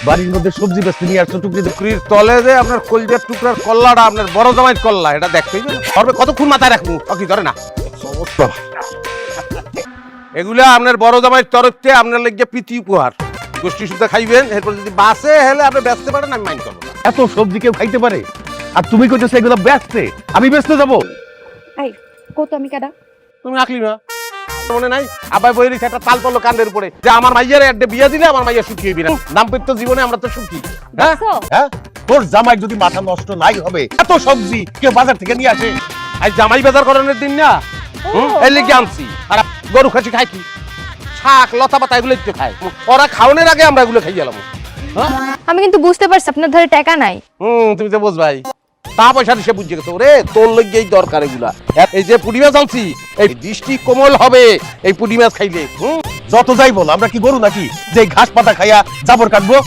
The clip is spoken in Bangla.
বাড়ির মধ্যে সবজি বেচতে নিয়ে আসছো টুকরি টুকরির তলে যে আপনার কলজার টুকরার কল্লাটা আপনার বড় জামাই কল্লা এটা দেখতেই হবে কতক্ষণ মাথায় রাখবো কি ধরে না এগুলা আপনার বড় জামাইয়ের তরফ থেকে আপনার লেগে প্রীতি উপহার গোষ্ঠী শুদ্ধ খাইবেন এরপর যদি বাসে হেলে আপনি বেচতে পারেন আমি মাইন্ড করবো না। এত সবজি কেউ খাইতে পারে আর তুমি কইতেছো এগুলো বেচতে আমি বেচতে যাবো এই কত আমি কাটা তুমি আঁকলি না মনে নাই আবার বই রেখে একটা তাল পড়লো কান্দের উপরে যে আমার মাইয়ার একটা বিয়া দিলে আমার মাইয়া সুখী হইবি না দাম্পত্য জীবনে আমরা তো সুখী হ্যাঁ হ্যাঁ তোর জামাই যদি মাথা নষ্ট নাই হবে এত সবজি কেউ বাজার থেকে নিয়ে আসে আজ জামাই বাজার করানোর দিন না এর লেগে আনছি আর গরু খাসি খাই কি শাক লতা পাতা এগুলো একটু খায় ওরা খাওয়ানোর আগে আমরা এগুলো খাই গেলাম আমি কিন্তু বুঝতে পারছি আপনার ধারে টাকা নাই তুমি তো বুঝ ভাই তা পয়সা সে বুঝে গেছো রে তোর লেগেই দরকার এগুলা এই যে পুঁটি মাছ আনছি এই দৃষ্টি কোমল হবে এই পুঁটি মাছ খাইলে যত যাই বল আমরা কি গরু নাকি যে ঘাস পাতা খাইয়া জাবর কাটবো